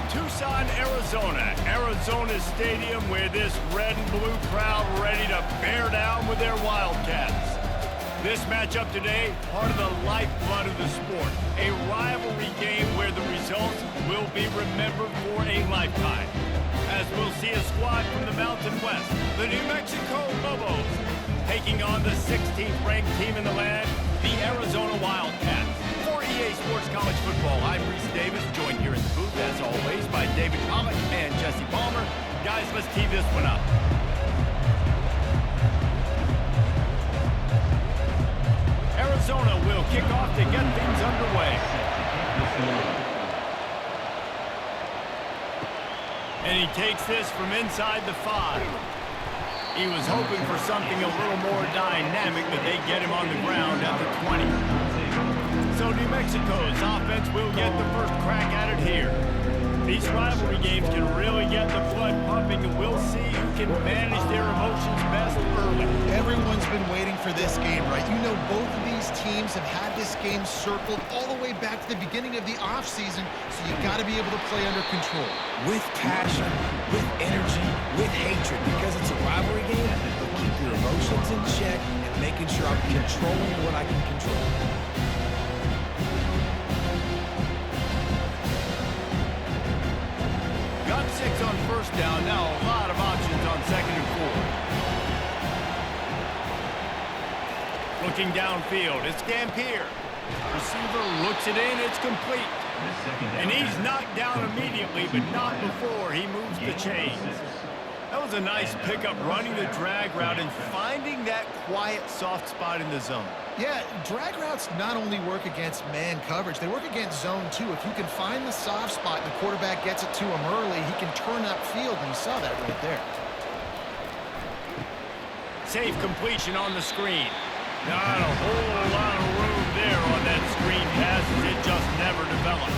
Tucson, Arizona. Arizona's stadium where this red and blue crowd ready to bear down with their Wildcats. This matchup today, part of the lifeblood of the sport. A rivalry game where the results will be remembered for a lifetime. As we'll see a squad from the Mountain West, the New Mexico Lobos, taking on the 16th ranked team in the land, the Arizona Wildcats. For EA Sports College Football, I'm Reese Davis, joined here in the booth, as always, by David Pollock and Jesse Palmer. Guys, let's tee this one up. Arizona will kick off to get things underway. And he takes this from inside the 5. He was hoping for something a little more dynamic, but they get him on the ground at the 20. So New Mexico's offense will get the first crack at it here. These rivalry games can really get the blood pumping, and we'll see who can manage their emotions best early. Everyone's been waiting for this game, right? You know, both of these teams have had this game circled all the way back to the beginning of the offseason, so you've got to be able to play under control. With passion, with energy, with hatred, because it's a rivalry game, but keep your emotions in check and making sure I'm controlling what I can control. Got 6 on first down, now a lot of options on 2nd and 4. Looking downfield, it's Dampier. Receiver looks it in, it's complete. And he's knocked down immediately, but not before he moves the chains. That was a nice pickup, running the drag route and finding that quiet, soft spot in the zone. Yeah, drag routes not only work against man coverage, they work against zone too. If you can find the soft spot and the quarterback gets it to him early, he can turn upfield, and you saw that right there. Safe completion on the screen. Not a whole lot of room there on that screen pass, as it just never developed.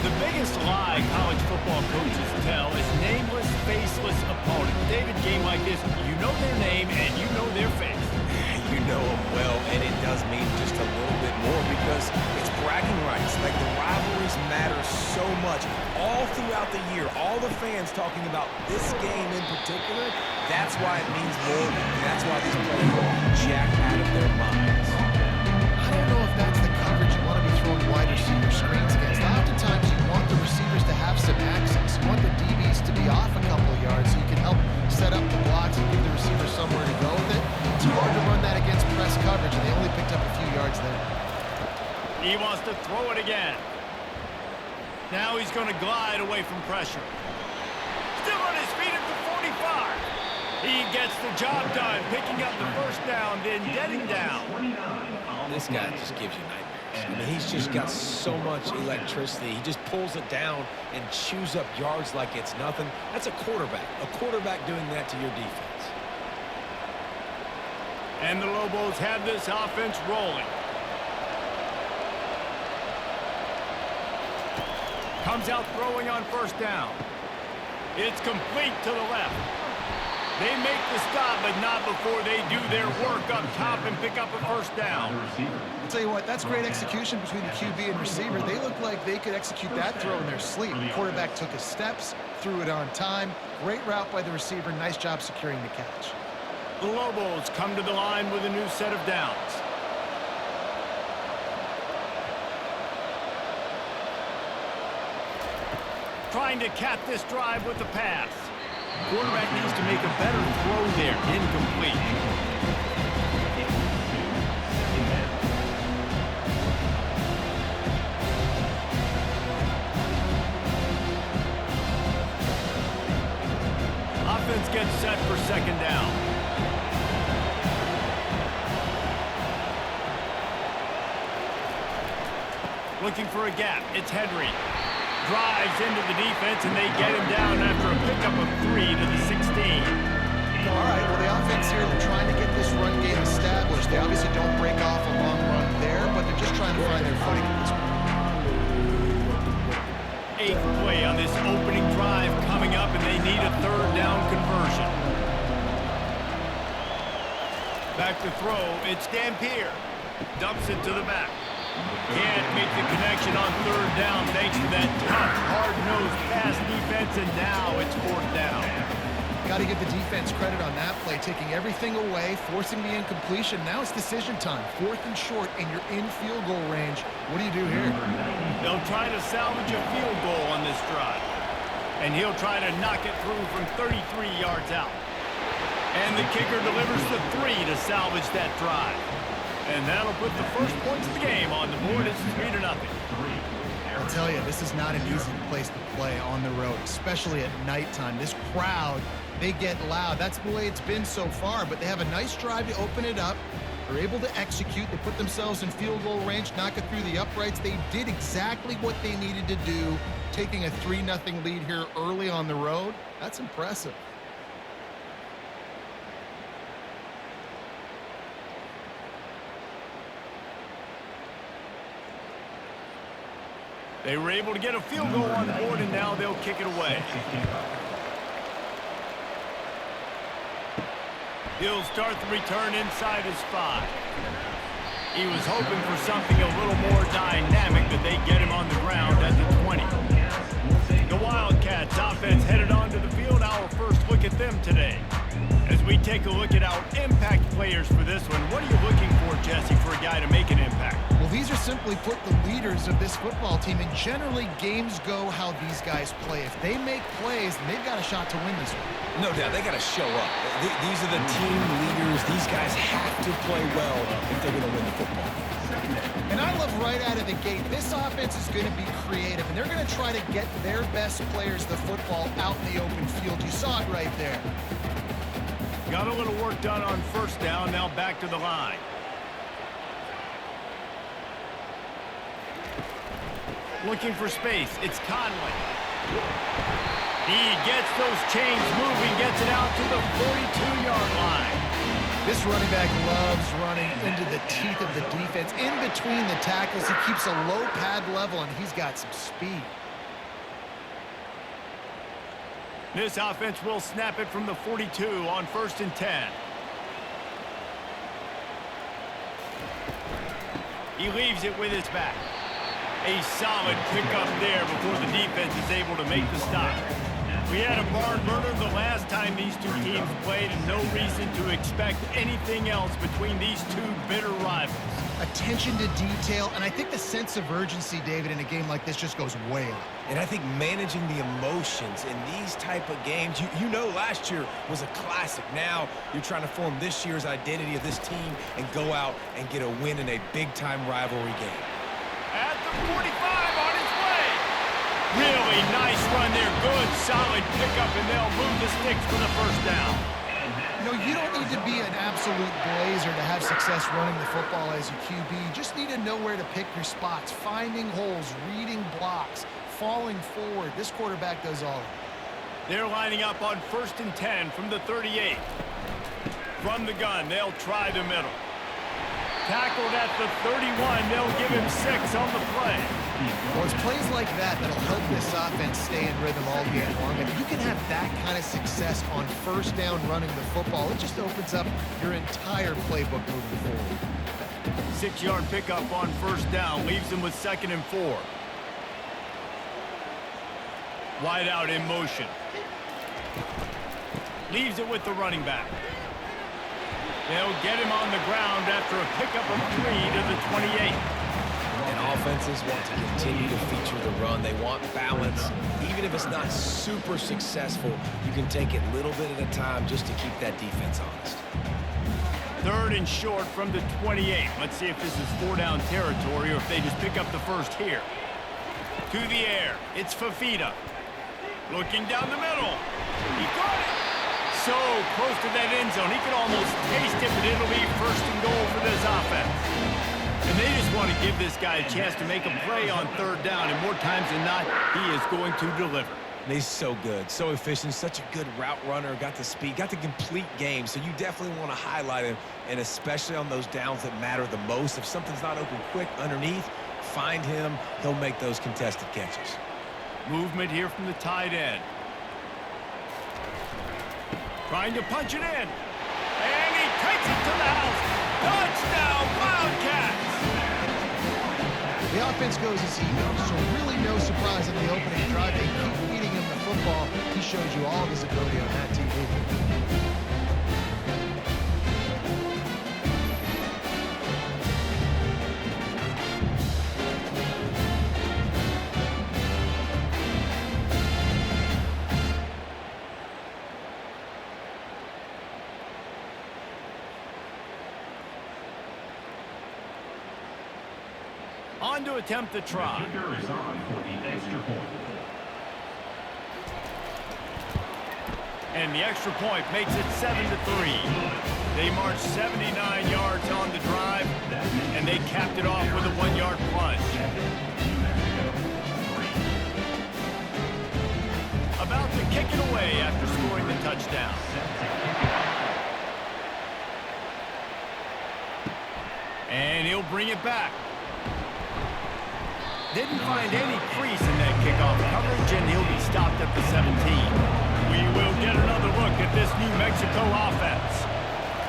The biggest lie college football coaches tell is nameless, faceless opponent. David, game like this, you know their name and you know their face. You know them well, and it does mean just a little bit more because it's bragging rights. Like, the rivalries matter so much all throughout the year. All the fans talking about this game in particular, that's why it means more, and that's why these players are jacked out of their minds. I don't know if that's the coverage you want to be throwing wide receiver screens against. Oftentimes you want the receivers to have some access. You want the DBs to be off a couple of yards so you can help set up the blocks and give the receiver somewhere to go with it. Too hard to run that against press coverage, and they only picked up a few yards there. He wants to throw it again. Now he's going to glide away from pressure. Still on his feet at the 45. He gets the job done, picking up the first down, then getting down. This guy just gives you nightmares. I mean, he's just got so much electricity. He just pulls it down and chews up yards like it's nothing. That's a quarterback. A quarterback doing that to your defense. And the Lobos have this offense rolling. Comes out throwing on first down. It's complete to the left. They make the stop, but not before they do their work up top and pick up a first down. I'll tell you what, that's great execution between the QB and receiver. They look like they could execute that throw in their sleep. The quarterback took his steps, threw it on time. Great route by the receiver. Nice job securing the catch. The Lobos come to the line with a new set of downs. Trying to cap this drive with the pass. Quarterback needs to make a better throw there. Incomplete. Offense gets set for second down. Looking for a gap. It's Henry. Drives into the defense, and they get him down after a pickup of 3 to the 16. All right, well, the offense here, they're trying to get this run game established. They obviously don't break off a long run there, but they're just trying to find their footing at this point. 8th play on this opening drive coming up, and they need a third down conversion. Back to throw, it's Dampier. Dumps it to the back. Can't make the connection on third down thanks to that tough, hard-nosed pass yards, and now it's 4th down. Got to give the defense credit on that play, taking everything away, forcing the incompletion. Now it's decision time. 4th and short, and you're in field goal range. What do you do here? They'll try to salvage a field goal on this drive. And he'll try to knock it through from 33 yards out. And the kicker delivers the 3 to salvage that drive. And that'll put the first points of the game on the board. It's 3-0. I'll tell you, this is not an easy place to play on the road, especially at nighttime. This crowd, they get loud. That's the way it's been so far, but they have a nice drive to open it up. They're able to execute. They put themselves in field goal range, knock it through the uprights. They did exactly what they needed to do, taking a 3-0 lead here early on the road. That's impressive. They were able to get a field goal on the board, and now they'll kick it away. He'll start the return inside his 5. He was hoping for something a little more dynamic, but they get him on the ground at the 20. The Wildcats offense headed onto the field. Our first look at them today. As we take a look at our impact players for this one, what are you looking for, Jesse, for a guy to make an impact? Well, these are simply put the leaders of this football team, and generally games go how these guys play. If they make plays, then they've got a shot to win this one. No doubt, they got to show up. These are the team leaders. These guys have to play well if they're going to win the football. And I love right out of the gate, this offense is going to be creative, and they're going to try to get their best players the football out in the open field. You saw it right there. Got a little work done on 1st down, now back to the line. Looking for space, it's Conway. He gets those chains moving, gets it out to the 42-yard line. This running back loves running into the teeth of the defense. In between the tackles, he keeps a low pad level, and he's got some speed. This offense will snap it from the 42 on 1st and 10. He leaves it with his back. A solid pickup there before the defense is able to make the stop. We had a barn burner the last time these two teams played, and no reason to expect anything else between these two bitter rivals. Attention to detail, and I think the sense of urgency, David, in a game like this just goes way up. And I think managing the emotions in these type of games, you know last year was a classic. Now you're trying to form this year's identity of this team and go out and get a win in a big-time rivalry game. At the 45 on its way. Really nice run there. Good, solid pickup, and they'll move the sticks for the 1st down. You know, you don't need to be an absolute blazer to have success running the football as a QB. You just need to know where to pick your spots, finding holes, reading blocks, falling forward. This quarterback does all of it. They're lining up on 1st and 10 from the 38. From the gun, they'll try the middle. Tackled at the 31. They'll give him 6 on the play. Well, it's plays like that that'll help this offense stay in rhythm all game long. And if you can have that kind of success on 1st down running the football, it just opens up your entire playbook moving forward. 6-yard pickup on 1st down leaves him with 2nd and 4. Wide out in motion. Leaves it with the running back. They'll get him on the ground after a pickup of 3 to the 28. And offenses want to continue to feature the run. They want balance. Even if it's not super successful, you can take it a little bit at a time just to keep that defense honest. 3rd and short from the 28. Let's see if this is 4-down territory or if they just pick up the 1st here. To the air. It's Fafita. Looking down the middle. He got it. So close to that end zone. He could almost taste it, but it'll be 1st and goal for this offense. And they just want to give this guy a chance to make a play on 3rd down, and more times than not, he is going to deliver. He's so good, so efficient, such a good route runner, got the speed, got the complete game, so you definitely want to highlight him, and especially on those downs that matter the most. If something's not open quick underneath, find him. He'll make those contested catches. Movement here from the tight end. Trying to punch it in. And he takes it to the house. Touchdown, Wildcats! The offense goes as he goes, so really no surprise in the opening drive. They keep feeding him the football. shows you all of his ability on that TV. On to attempt the try. And the extra point makes it 7-3. They marched 79 yards on the drive, and they capped it off with a 1-yard plunge. About to kick it away after scoring the touchdown. And he'll bring it back. Didn't find any crease in that kickoff coverage, and he'll be stopped at the 17. We will get another look at this New Mexico offense.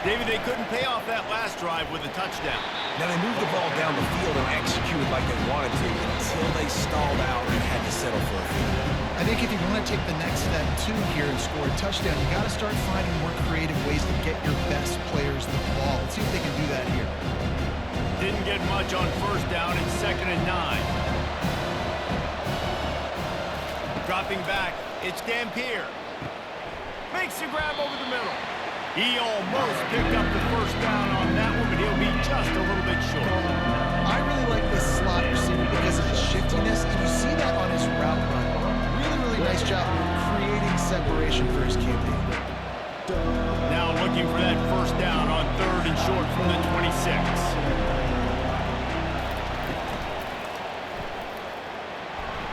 David, they couldn't pay off that last drive with a touchdown. Now they moved the ball down the field and executed like they wanted to until they stalled out and had to settle for a field. I think if you want to take the next step too here and score a touchdown, you got to start finding more creative ways to get your best players the ball. Let's see if they can do that here. Didn't get much on first down. It's 2nd and 9. Dropping back, it's Dampier. Makes the grab over the middle. He almost picked up the first down on that one, but he'll be just a little bit short. I really like this slot receiver because of his shiftiness, and you see that on his route run. Really nice job creating separation for his QB. Now looking for that first down on 3rd and short from the 26.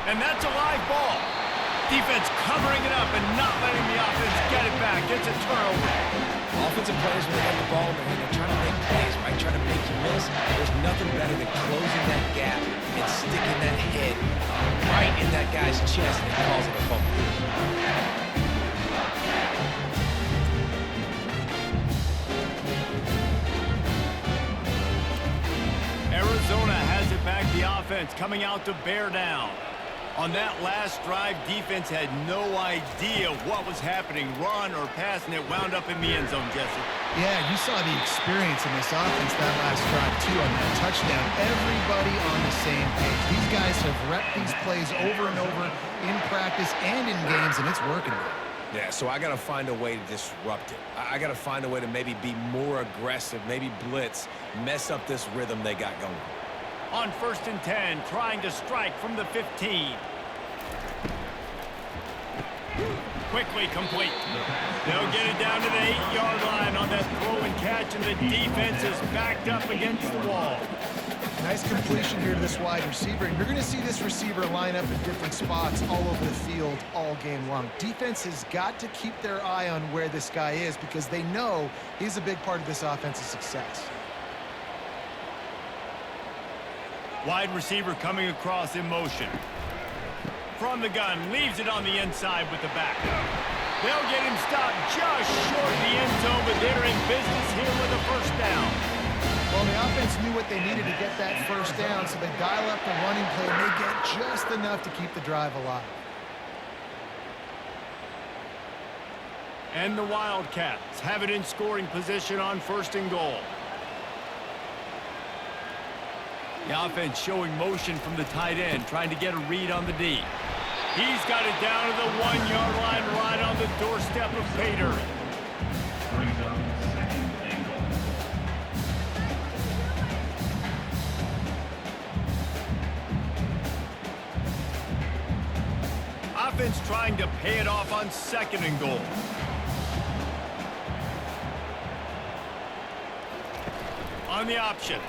And that's a live ball. Defense covering it up and not letting the offense get it back. It's a turnover. Offensive players, when they get the ball in their hand, they're trying to make plays, right? Trying to make you miss. There's nothing better than closing that gap and sticking that head right in that guy's chest, and he calls it a fumble. Arizona has it back. The offense coming out to bear down. On that last drive, defense had no idea what was happening, run or pass, and it wound up in the end zone, Jesse. Yeah, you saw the experience in this offense that last drive, too, on that touchdown. Everybody on the same page. These guys have repped these plays over and over in practice and in games, and it's working. Yeah, so I got to find a way to disrupt it. I got to find a way to maybe be more aggressive, maybe blitz, mess up this rhythm they got going. On 1st and 10, trying to strike from the 15. Quickly complete. They'll get it down to the 8-yard line on that throw and catch, and the defense is backed up against the wall. Nice completion here to this wide receiver, and you're going to see this receiver line up in different spots all over the field all game long. Defense has got to keep their eye on where this guy is because they know he's a big part of this offense's success. Wide receiver coming across in motion. From the gun, leaves it on the inside with the back. They'll get him stopped just short of the end zone, but they're in business here with a first down. Well, the offense knew what they needed to get that first down, so they dial up the running play, and they get just enough to keep the drive alive. And the Wildcats have it in scoring position on 1st and goal. The offense showing motion from the tight end, trying to get a read on the D. He's got it down to the 1-yard line right on the doorstep of Pater. Offense trying to pay it off on 2nd and goal. On the option.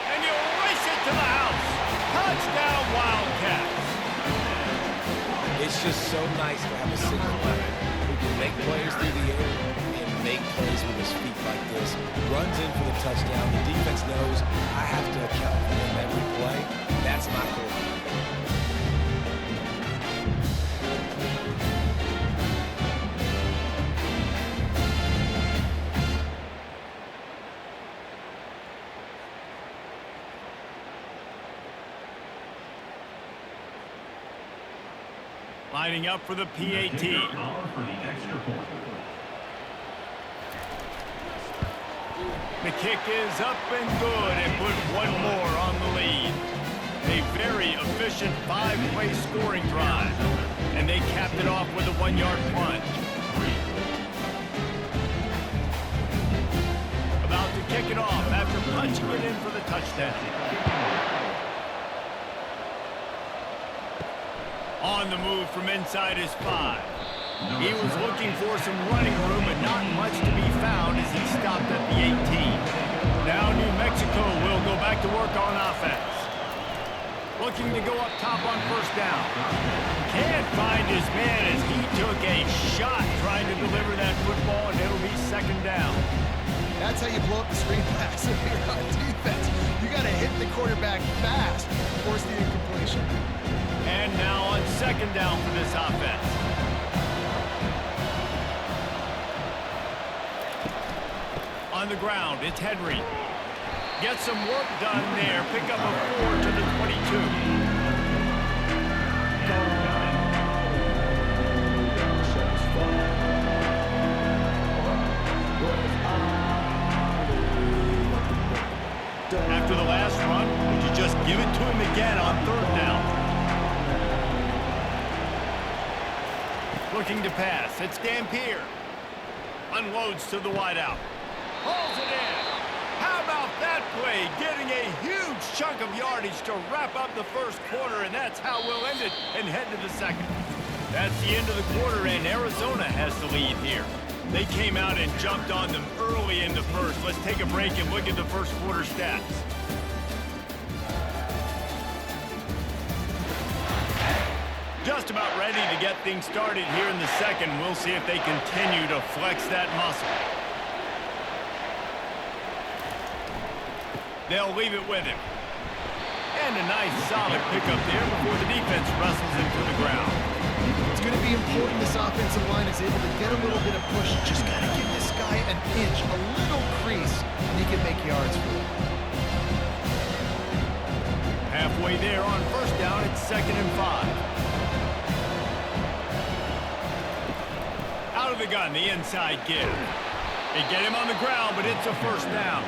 And you'll race it to the house. Touchdown, Wildcats. It's just so nice to have a single weapon who can make plays through the air and make plays with his feet like this. Runs in for the touchdown. The defense knows I have to account for him every play. That's my quarterback. Lining up for the PAT. The kick is up and good and put one more on the lead. A very efficient 5-play scoring drive. And they capped it off with a 1-yard punt. About to kick it off after punching it in for the touchdown. On the move from inside his 5. He was looking for some running room, but not much to be found as he stopped at the 18. Now New Mexico will go back to work on offense. Looking to go up top on first down. Can't find his man as he took a shot trying to deliver that football, and it'll be second down. That's how you blow up the screen pass if you're on defense. You got to hit the quarterback fast, force the incompletion. And now on second down for this offense. On the ground, it's Henry. Get some work done there. Pick up a 4 to the 22. After the last run, would you just give it to him again on third down? Looking to pass. It's Dampier. Unloads to the wideout. Hauls it in. How about that play? Getting a huge chunk of yardage to wrap up the first quarter, and that's how we'll end it and head to the second. That's the end of the quarter, and Arizona has the lead here. They came out and jumped on them early in the first. Let's take a break and look at the first quarter stats. Just about ready to get things started here in the second. We'll see if they continue to flex that muscle. They'll leave it with him. And a nice solid pickup there before the defense wrestles him to the ground. It's going to be important this offensive line is able to get a little bit of push. Just got to give this guy an inch, a little crease, and he can make yards for it. Halfway there on first down, it's 2nd and 5. Out of the gun, the inside give. They get him on the ground, but it's a first down.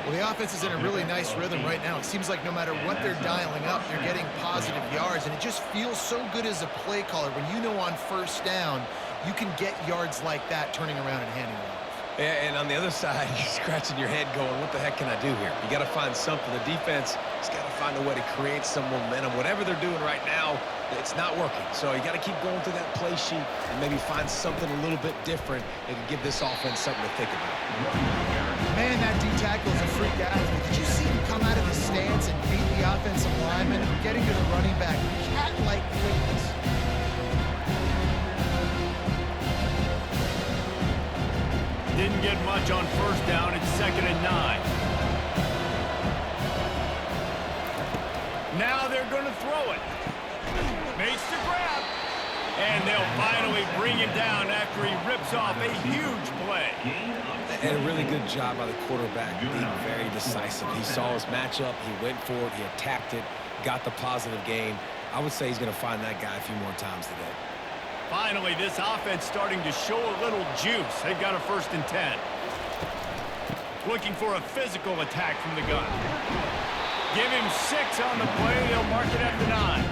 Well, the offense is in a really nice rhythm right now. It seems like no matter what they're dialing up, they're getting positive yards, and it just feels so good as a play caller when you know on first down you can get yards like that turning around and handing it off. And on the other side, you're scratching your head going, what the heck can I do here? You got to find something. The defense has got to find a way to create some momentum. Whatever they're doing right now, it's not working. So you got to keep going through that play sheet and maybe find something a little bit different that can give this offense something to think about. Man, that D tackle is a freak athlete. Did you see him come out of his stance and beat the offensive lineman, getting to the running back? Cat-like quickness. Didn't get much on first down. It's 2nd and 9. Now they're going to throw it. Makes the grab. And they'll finally bring him down after he rips off a huge play. And a really good job by the quarterback being very decisive. He saw his matchup. He went for it. He attacked it. Got the positive gain. I would say he's going to find that guy a few more times today. Finally, this offense starting to show a little juice. They've got a 1st and 10. Looking for a physical attack from the gun. Give him 6 on the play. They'll mark it after 9.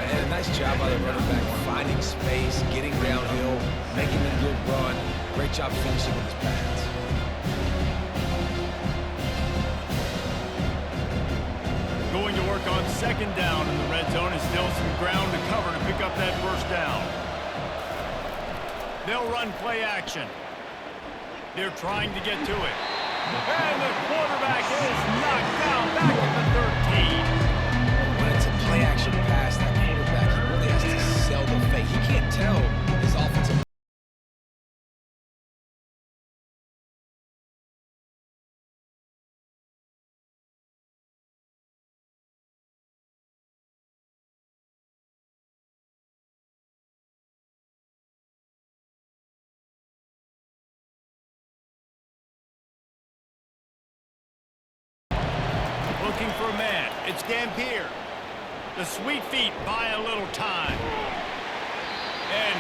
And a nice job by the running back, finding space, getting downhill, making a good run. Great job finishing with his pads. Going to work on 2nd down in the red zone. Is still some ground to cover to pick up that first down. They'll run play action. They're trying to get to it. And the quarterback is knocked down back at the 13. When it's a play action pass, that quarterback, he really has to sell the fake. He can't tell his offensive. Looking for a man. It's Dampier. The sweet feet buy a little time.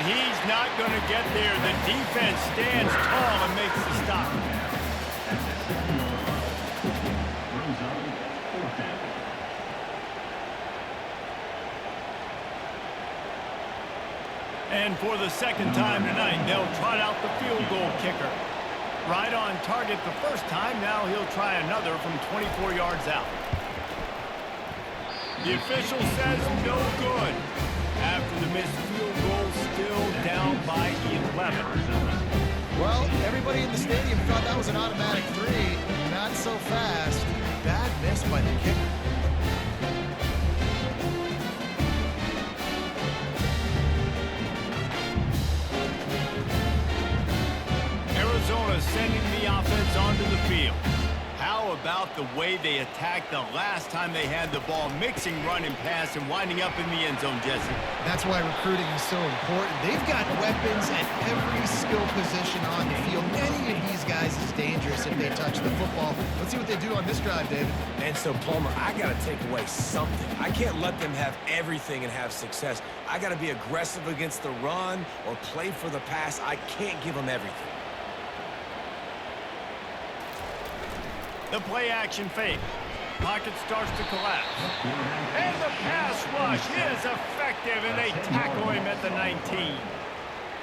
he's not going to get there. The defense stands tall and makes the stop. And for the second time tonight, they'll trot out the field goal kicker. Right on target the first time, now he'll try another from 24 yards out. The official says no good. After the missed field goal, still down by 11. Well, everybody in the stadium thought that was an automatic 3. Not so fast. Bad miss by the kicker. Arizona sending the offense onto the field. How about the way they attacked the last time they had the ball, mixing run and pass and winding up in the end zone, Jesse? That's why recruiting is so important. They've got weapons at every skill position on the field. Any of these guys is dangerous if they touch the football. Let's see what they do on this drive, David. And so, Plummer, I got to take away something. I can't let them have everything and have success. I got to be aggressive against the run or play for the pass. I can't give them everything. The play action fake. Pocket starts to collapse. And the pass rush is effective, and they tackle him at the 19.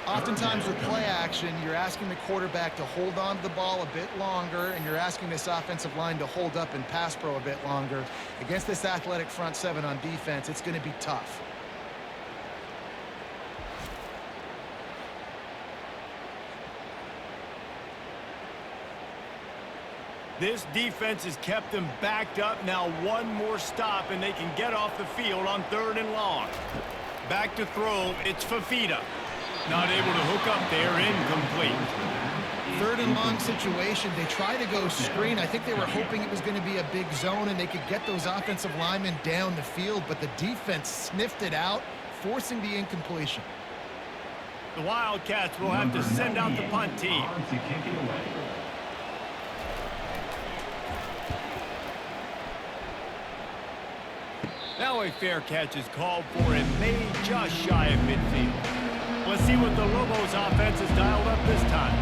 Oftentimes with play action, you're asking the quarterback to hold on to the ball a bit longer, and you're asking this offensive line to hold up in pass pro a bit longer. Against this athletic front seven on defense, it's going to be tough. This defense has kept them backed up. Now one more stop, and they can get off the field on 3rd and long. Back to throw. It's Fafita. Not able to hook up there. Incomplete. 3rd and long situation. They try to go screen. I think they were hoping it was going to be a big zone and they could get those offensive linemen down the field, but the defense sniffed it out, forcing the incompletion. The Wildcats will have to send out the punt team. Now a fair catch is called for and made just shy of midfield. Let's see what the Lobos offense has dialed up this time.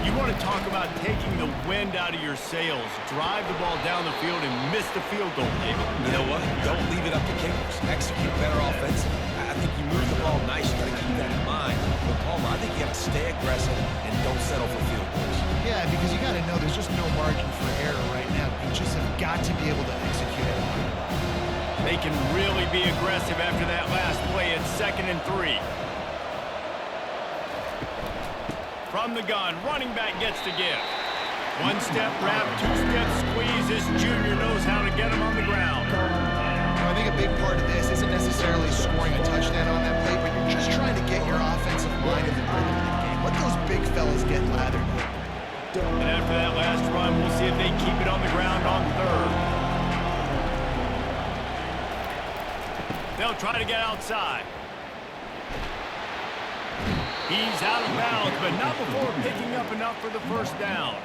You want to talk about taking the wind out of your sails. Drive the ball down the field and miss the field goal, David. You know what? Don't leave it up to kickers. Execute better offensive. I think you move the ball nice. You got to keep that in mind. But Palmer, I think you have to stay aggressive and don't settle for field goals. Yeah, because you got to know there's just no margin for error right now. You just have got to be able to execute it. They can really be aggressive after that last play. It's 2nd and 3. From the gun, running back gets to give. 1-step wrap, 2-step squeeze. This junior knows how to get him on the ground. I think a big part of this isn't necessarily scoring a touchdown on that play, but you're just trying to get your offensive line in the rhythm of the game. Let those big fellas get lathered. And after that last run, we'll see if they keep it on the ground on 3rd. They'll try to get outside. He's out of bounds, but not before picking up enough for the first down.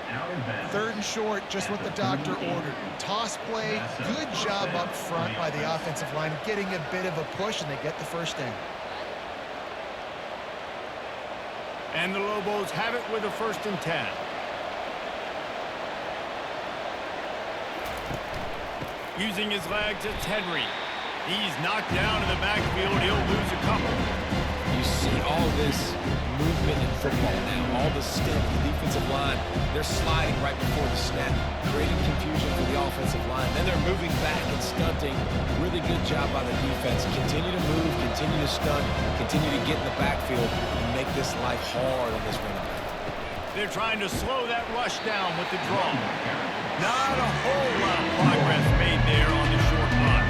3rd and short, just what the doctor ordered. Toss play, good job up front by the offensive line, getting a bit of a push, and they get the first down. And the Lobos have it with a 1st and 10. Using his legs, it's Henry. He's knocked down in the backfield. He'll lose a couple. You see all this movement in football now. All the stem, the defensive line, they're sliding right before the snap, creating confusion for the offensive line. Then they're moving back and stunting. Really good job by the defense. Continue to move, continue to stunt, continue to get in the backfield and make this life hard on this running back. They're trying to slow that rush down with the draw. Not a whole lot of progress made there on the short run.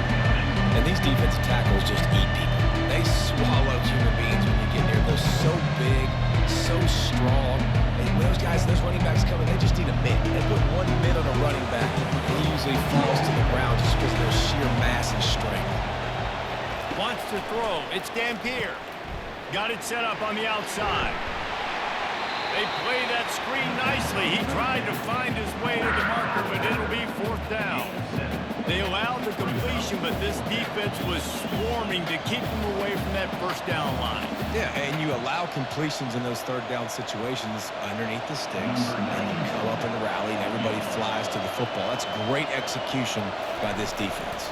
And these defensive tackles just eat people. They swallow human beings when you get near. They're so big, so strong. And when those running backs come in, they just need a mitt. They put one mitt on a running back, and he usually falls to the ground just because of their sheer mass and strength. Wants to throw. It's Dampier. Got it set up on the outside. They play that screen nicely. He tried to find his way to the marker, but it'll be 4th down. They allowed the completion, but this defense was swarming to keep them away from that first down line. Yeah, and you allow completions in those third down situations underneath the sticks, and you come up in the rally, and everybody flies to the football. That's great execution by this defense.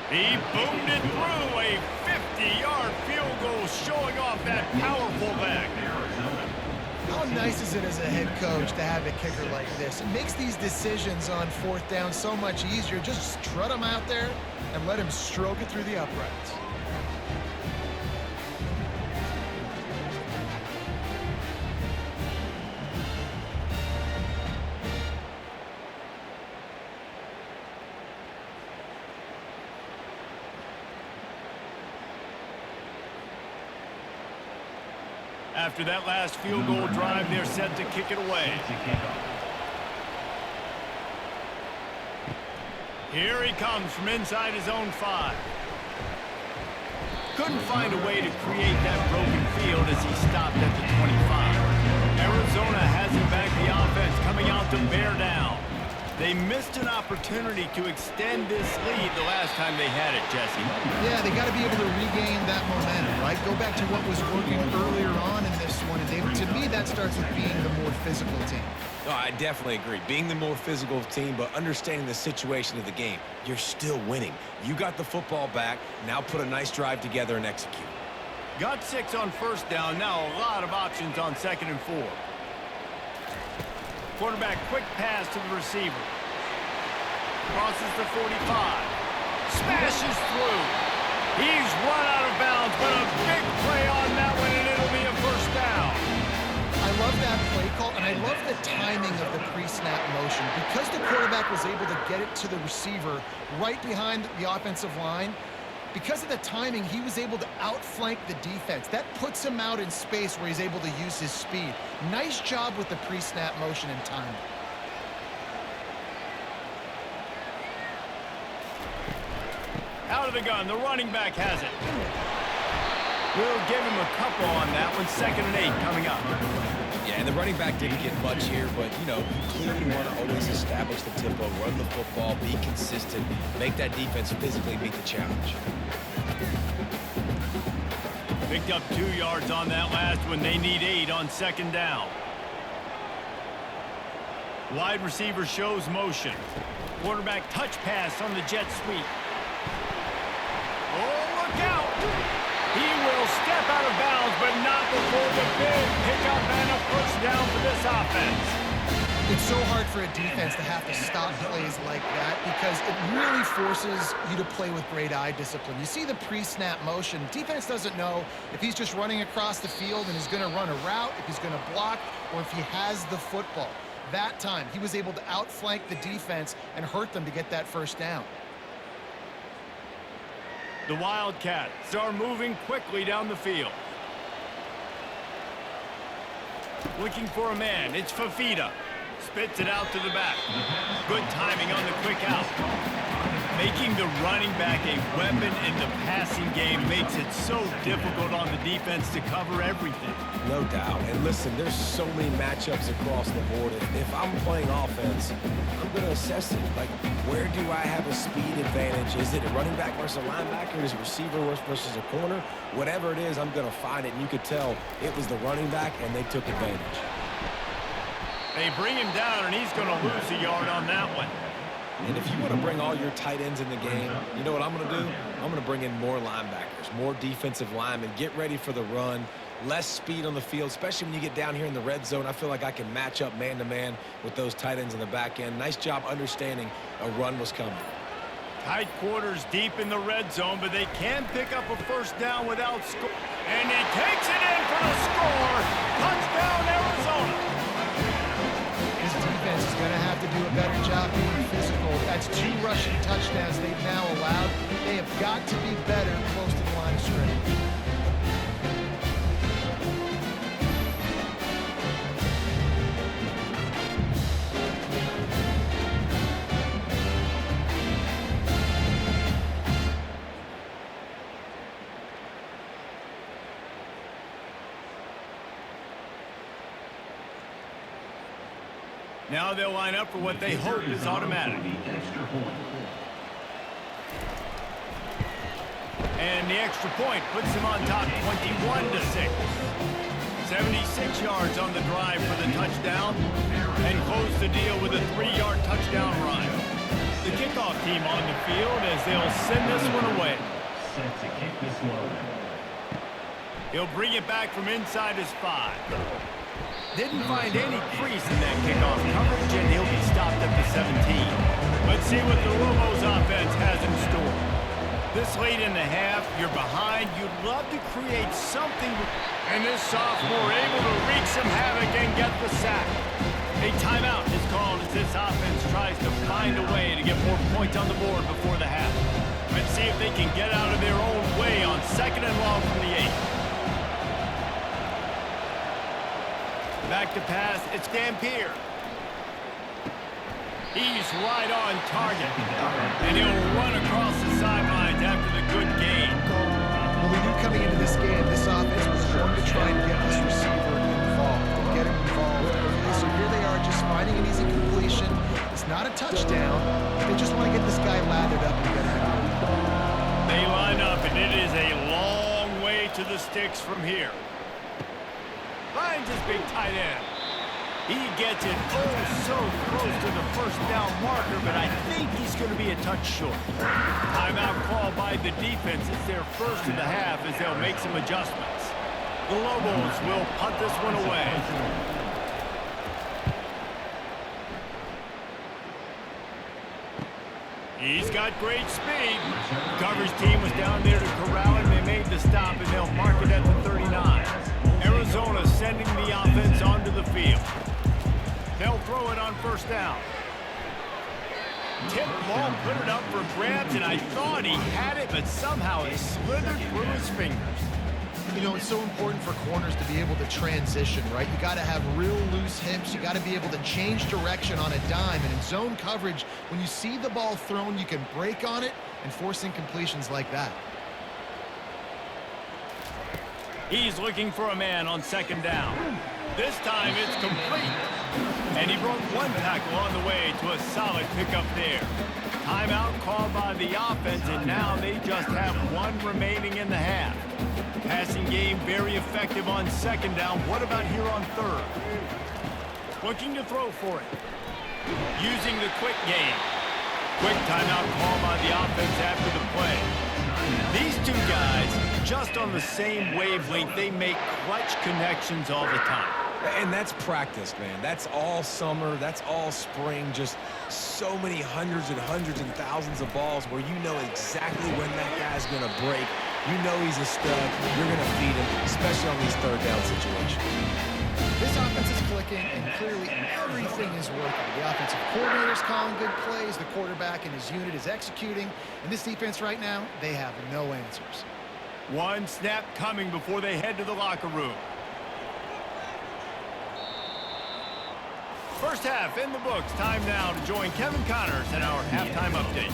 He boomed it through a 50-yard field goal, showing off that powerful leg. How nice is it as a head coach to have a kicker like this? It makes these decisions on fourth down so much easier. Just strut him out there and let him stroke it through the uprights. After that last field goal drive, they're set to kick it away. Here he comes from inside his own 5. Couldn't find a way to create that broken field as he stopped at the 25. Arizona hasn't backed the offense, coming out to bear down. They missed an opportunity to extend this lead the last time they had it, Jesse. Yeah, they got to be able to regain that momentum, right? Go back to what was working earlier on in this one. And to me, that starts with being the more physical team. No, I definitely agree. Being the more physical team, but understanding the situation of the game. You're still winning. You got the football back. Now put a nice drive together and execute. Got 6 on first down. Now a lot of options on 2nd and 4. Quarterback, quick pass to the receiver. Crosses the 45. Smashes through. He's run out of bounds, but a big play on that one, and it'll be a first down. I love that play call, and I love the timing of the pre-snap motion. Because the quarterback was able to get it to the receiver right behind the offensive line, because of the timing, he was able to outflank the defense. That puts him out in space where he's able to use his speed. Nice job with the pre-snap motion and timing. Out of the gun, the running back has it. We'll give him a couple on that one. 2nd and 8 coming up. Yeah, and the running back didn't get much here, but, you know, clearly want to always establish the tempo, run the football, be consistent, make that defense physically meet the challenge. Picked up 2 yards on that last one. They need 8 on 2nd down. Wide receiver shows motion. Quarterback touch pass on the jet sweep. Oh, look out! He will step out of bounds, but not before the big pickup and a first down for this offense. It's so hard for a defense to have to stop plays like that because it really forces you to play with great eye discipline. You see the pre-snap motion. Defense doesn't know if he's just running across the field and he's going to run a route, if he's going to block, or if he has the football. That time, he was able to outflank the defense and hurt them to get that first down. The Wildcats are moving quickly down the field. Looking for a man. It's Fafita. Spits it out to the back. Good timing on the quick out. Making the running back a weapon in the passing game makes it so difficult on the defense to cover everything. No doubt. And listen, there's so many matchups across the board. If I'm playing offense, I'm going to assess it. Like, where do I have a speed advantage? Is it a running back versus a linebacker? Is it a receiver versus a corner? Whatever it is, I'm going to find it. And you could tell it was the running back, and they took advantage. They bring him down, and he's going to lose a yard on that one. And if you want to bring all your tight ends in the game, you know what I'm going to do? I'm going to bring in more linebackers, more defensive linemen, get ready for the run, less speed on the field, especially when you get down here in the red zone. I feel like I can match up man-to-man with those tight ends in the back end. Nice job understanding a run was coming. Tight quarters deep in the red zone, but they can pick up a first down without score. And he takes it in for the score. Touchdown, Arizona. His defense is going to have to do a better job being physical. That's 2 rushing touchdowns they've now allowed. They have got to be better close to the line of scrimmage. Now they'll line up for what they hope is automatic. And the extra point puts them on top 21-6. 76 yards on the drive for the touchdown, and close the deal with a 3-yard touchdown run. The kickoff team on the field as they'll send this one away. Set to kick this one. He'll bring it back from inside his 5. Didn't find any crease in that kickoff coverage, and he'll be stopped at the 17. Let's see what the Lobos offense has in store. This late in the half, you're behind. You'd love to create something. And this sophomore able to wreak some havoc and get the sack. A timeout is called as this offense tries to find a way to get more points on the board before the half. Let's see if they can get out of their own way on 2nd and long from the 8. Back to pass, it's Dampier. He's right on target. And he'll run across the sidelines after the good gain. Well, we knew coming into this game, this offense was going to try and get this receiver involved and get him involved early. So here they are just finding an easy completion. It's not a touchdown. They just want to get this guy lathered up and get out of here. They line up, and it is a long way to the sticks from here. Finds his big tight end. He gets it so close to the first down marker, but I think he's going to be a touch short. Timeout call by the defense. It's their first of the half as they'll make some adjustments. The Lobos will punt this one away. He's got great speed. Coverage team was down there to corral him. They made the stop, and they'll mark it at the 39. Arizona sending the offense onto the field. They'll throw it on first down. Tip ball, put it up for grabs, and I thought he had it, but somehow it slithered through his fingers. You know, it's so important for corners to be able to transition, right? You got to have real loose hips. You got to be able to change direction on a dime. And in zone coverage, when you see the ball thrown, you can break on it and force incompletions like that. He's looking for a man on 2nd down. This time it's complete. And he broke one tackle on the way to a solid pickup there. Timeout called by the offense, and now they just have one remaining in the half. Passing game very effective on 2nd down. What about here on 3rd? Looking to throw for it. Using the quick game. Quick timeout call by the offense after the play. These two guys, just on the same wavelength, they make clutch connections all the time. And that's practice, man. That's all summer. That's all spring. Just so many hundreds and thousands of balls where you know exactly when that guy's going to break. You know he's a stud. You're going to feed him, especially on these 3rd down situations. This offense is clicking, and clearly everything is working. The offensive coordinator's calling good plays. The quarterback and his unit is executing. And this defense right now, they have no answers. One snap coming before they head to the locker room. First half in the books. Time now to join Kevin Connors in our halftime update.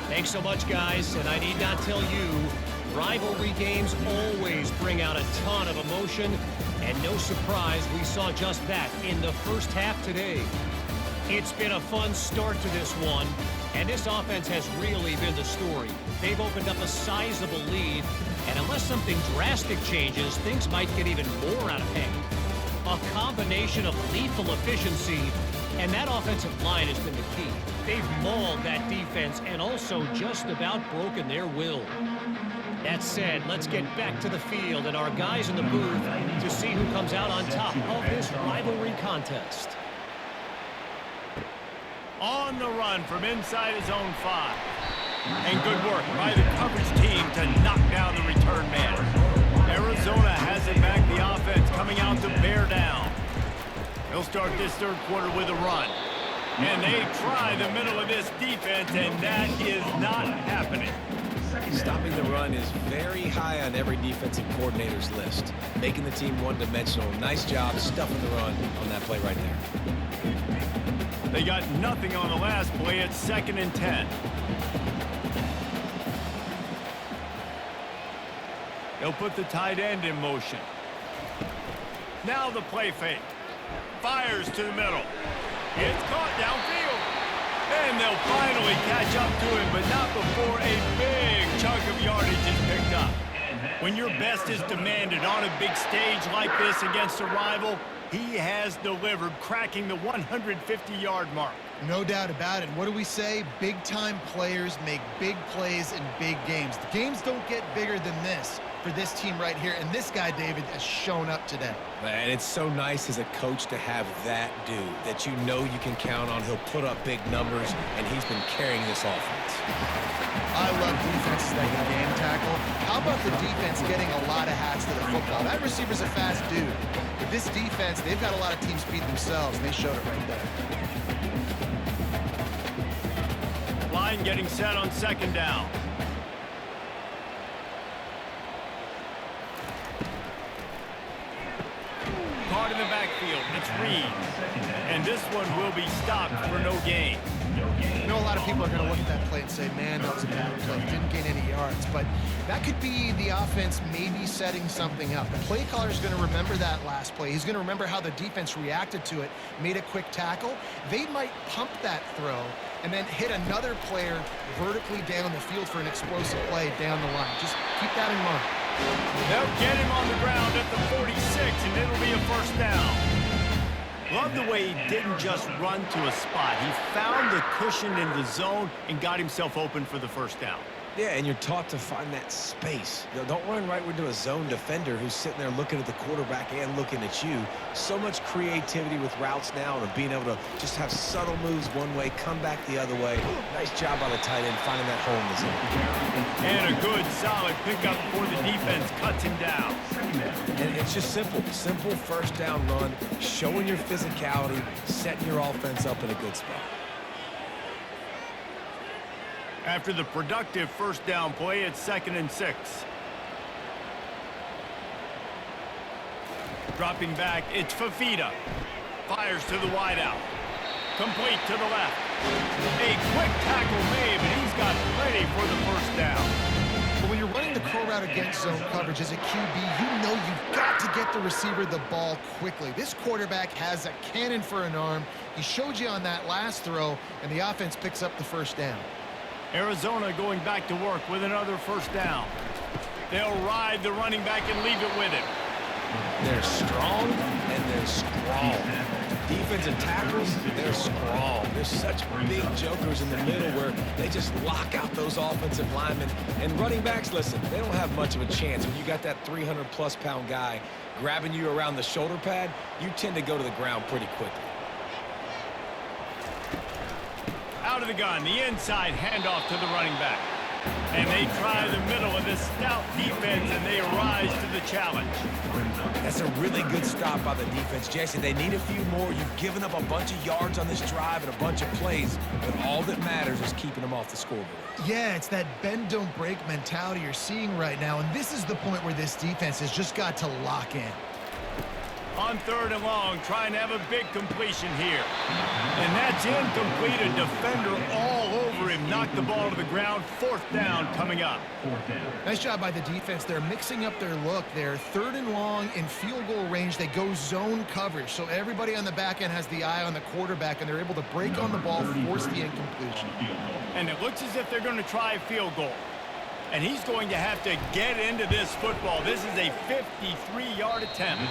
Thanks so much, guys. And I need not tell you, rivalry games always bring out a ton of emotion. And no surprise, we saw just that in the first half today. It's been a fun start to this one. And this offense has really been the story. They've opened up a sizable lead. And unless something drastic changes, things might get even more out of hand. A combination of lethal efficiency, and that offensive line has been the key. They've mauled that defense and also just about broken their will. That said, let's get back to the field and our guys in the booth to see who comes out on top of this rivalry contest. On the run from inside his own 5. And good work by the coverage team to knock down the return man. Arizona has it back, the offense coming out to bear down. They'll start this 3rd quarter with a run. And they try the middle of this defense, and that is not happening. Stopping the run is very high on every defensive coordinator's list. Making the team one-dimensional. Nice job stuffing the run on that play right there. They got nothing on the last play. It's 2nd and 10. They'll put the tight end in motion. Now the play fake. Fires to the middle. It's caught downfield. And they'll finally catch up to him, but not before a big chunk of yardage is picked up. When your best is demanded on a big stage like this against a rival, he has delivered, cracking the 150-yard mark. No doubt about it. What do we say? Big-time players make big plays in big games. The games don't get bigger than this for this team right here, and this guy, David, has shown up today. And it's so nice as a coach to have that dude that you know you can count on. He'll put up big numbers, and he's been carrying this offense. I love defenses that can game tackle. How about the defense getting a lot of hats to the football? That receiver's a fast dude. But this defense, they've got a lot of teams beat themselves, and they showed it right there. Line getting set on second down. Caught in the backfield. It's Reed. And this one will be stopped for no gain. I know a lot of people are going to look at that play and say, man, that was a bad play. Didn't gain any yards. But that could be the offense maybe setting something up. The play caller is going to remember that last play. He's going to remember how the defense reacted to it, made a quick tackle. They might pump that throw and then hit another player vertically down the field for an explosive play down the line. Just keep that in mind. They'll get him on the ground at the 46, and it'll be a first down. Love the way he didn't just run to a spot. He found the cushion in the zone and got himself open for the first down. Yeah, and you're taught to find that space. You know, don't run right into a zone defender who's sitting there looking at the quarterback and looking at you. So much creativity with routes now and being able to just have subtle moves one way, come back the other way. Nice job by the tight end finding that hole in the zone. And a good, solid pickup before the defense cuts him down. And it's just simple. Simple first down run, showing your physicality, setting your offense up in a good spot. After the productive first down play, it's 2nd and 6. Dropping back, it's Fafita. Fires to the wideout. Complete to the left. A quick tackle made, but he's got plenty for the first down. But when you're running the curl route against zone coverage as a QB, you know you've got to get the receiver the ball quickly. This quarterback has a cannon for an arm. He showed you on that last throw, and the offense picks up the first down. Arizona going back to work with another first down. They'll ride the running back and leave it with him. They're strong and they're strong. Defensive tackles, they're strong. There's such big jokers in the middle where they just lock out those offensive linemen. And running backs, listen, they don't have much of a chance. When you got that 300-plus pound guy grabbing you around the shoulder pad, you tend to go to the ground pretty quickly. Out of the gun, the inside handoff to the running back. And they try the middle of this stout defense, and they rise to the challenge. That's a really good stop by the defense, Jesse. They need a few more. You've given up a bunch of yards on this drive and a bunch of plays, but all that matters is keeping them off the scoreboard. Yeah, it's that bend, don't break mentality you're seeing right now, and this is the point where this defense has just got to lock in. On 3rd and long, trying to have a big completion here. And that's incomplete. A defender all over him. Knocked the ball to the ground. 4th down coming up. Nice job by the defense. They're mixing up their look. They're 3rd and long in field goal range. They go zone coverage. So everybody on the back end has the eye on the quarterback, and they're able to break on the ball, force the incompletion. And it looks as if they're going to try a field goal. And he's going to have to get into this football. This is a 53-yard attempt.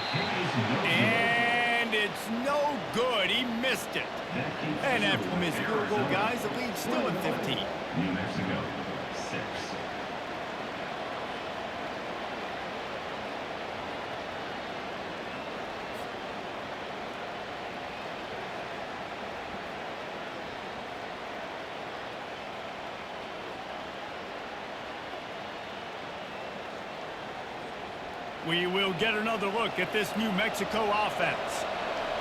And it's no good. He missed it. And after the missed field goal, guys, the lead's still at 15. New Mexico, 6. We will get another look at this New Mexico offense.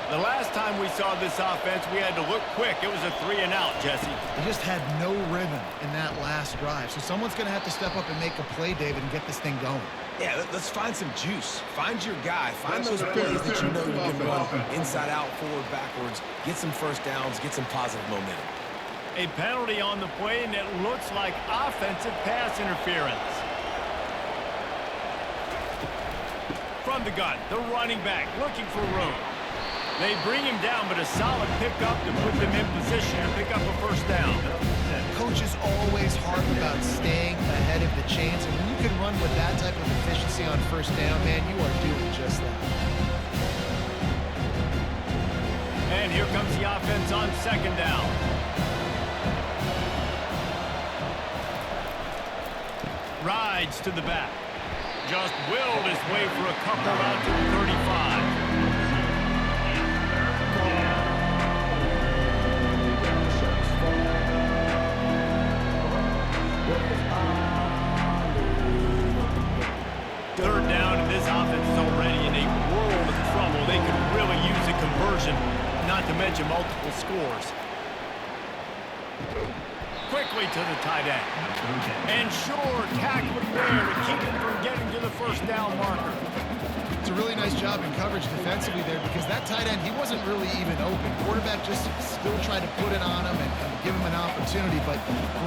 The last time we saw this offense, we had to look quick. It was a 3-and-out, Jesse. They just had no rhythm in that last drive. So someone's going to have to step up and make a play, David, and get this thing going. Yeah, let's find some juice. Find your guy. Find those plays that you know you can run inside out, forward, backwards. Get some first downs. Get some positive momentum. A penalty on the play, and it looks like offensive pass interference. From the gun, the running back looking for room. They bring him down, but a solid pickup to put them in position to pick up a first down. Coaches always harp about staying ahead of the chains, and when you can run with that type of efficiency on first down, man, you are doing just that. And here comes the offense on second down. Rides to the back. Just willed his way for a couple out to the 35. Third down, and this offense is already in a world of trouble. They could really use a conversion, not to mention multiple scores. Quickly to the tight end. And sure, tackling there to keep him from getting to the first down marker. It's a really nice job in coverage defensively there because that tight end, he wasn't really even open. Quarterback just still tried to put it on him and give him an opportunity, but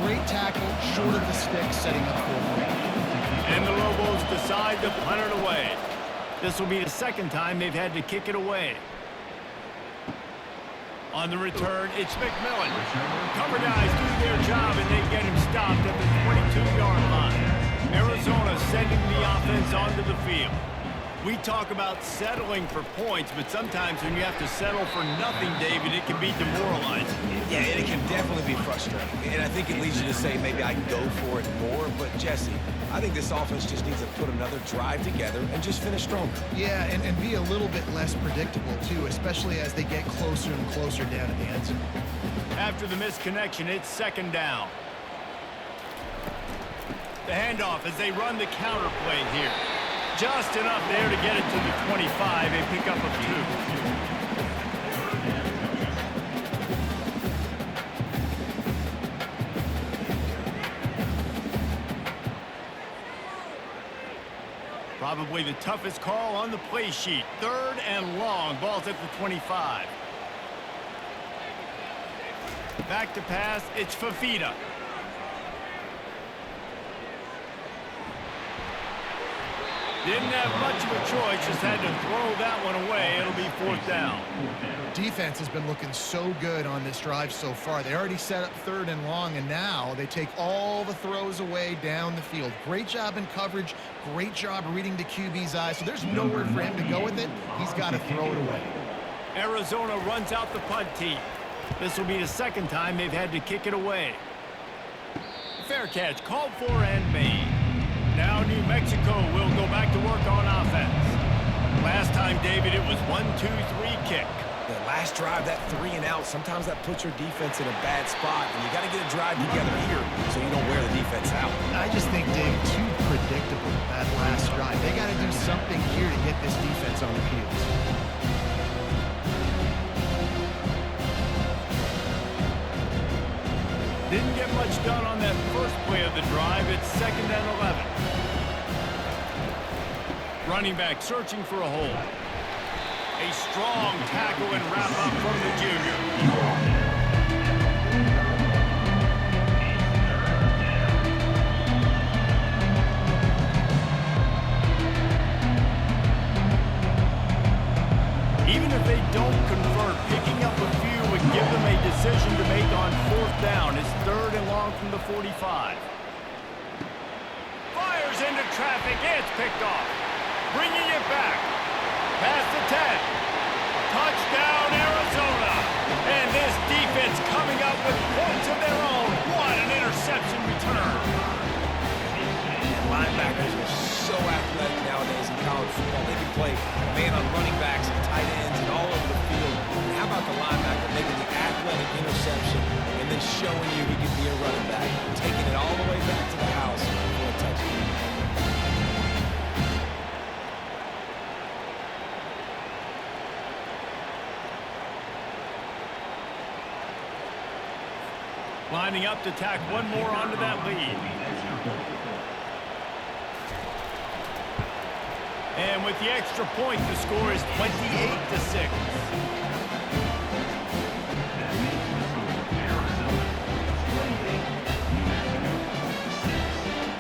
great tackle, short of the stick, setting up for him. And the Lobos decide to punt it away. This will be the second time they've had to kick it away. On the return, it's McMillan. Cover guys do their job, and they get him stopped at the 22-yard line. Arizona sending the offense onto the field. We talk about settling for points, but sometimes when you have to settle for nothing, David, it can be demoralizing. Yeah, and it can definitely be frustrating. And I think it leads you to say maybe I can go for it more. But, Jesse, I think this offense just needs to put another drive together and just finish stronger. Yeah, and be a little bit less predictable, too, especially as they get closer and closer down to the end zone. After the misconnection, it's second down. The handoff as they run the counter play here. Just enough there to get it to the 25 and pick up a 2. Probably the toughest call on the play sheet. Third and long. Ball's at the 25. Back to pass. It's Fafita. Didn't have much of a choice. Just had to throw that one away. It'll be fourth down. Defense has been looking so good on this drive so far. They already set up third and long, and now they take all the throws away down the field. Great job in coverage. Great job reading the QB's eyes. So there's nowhere for him to go with it. He's got to throw it away. Arizona runs out the punt team. This will be the second time they've had to kick it away. Fair catch called for and made. Now New Mexico will go back to work on offense. Last time, David, it was 1-2-3 kick. The last drive, that 3 and out, sometimes that puts your defense in a bad spot, and you got to get a drive together here so you don't wear the defense out. I just think, Dave, too predictable that last drive. They got to do something here to get this defense on their heels. Didn't get much done on that first play of the drive. It's second and 11. Running back searching for a hole. A strong tackle and wrap up from the junior. Even if they don't convert, picking up a few would give them a decision to make on fourth down. It's third and long from the 45. Fires into traffic. It's picked off. Bringing it back. Past the 10. Touchdown, Arizona. And this defense coming up with points of their own. What an interception return. Linebackers are so athletic nowadays in college football. They can play man on running backs and tight ends and all over the field. And how about the linebacker making the athletic interception and then showing you he can be a running back, taking it all the way back to the house for a touchdown. Lining up to tack one more onto that lead. And with the extra point, the score is 28-6.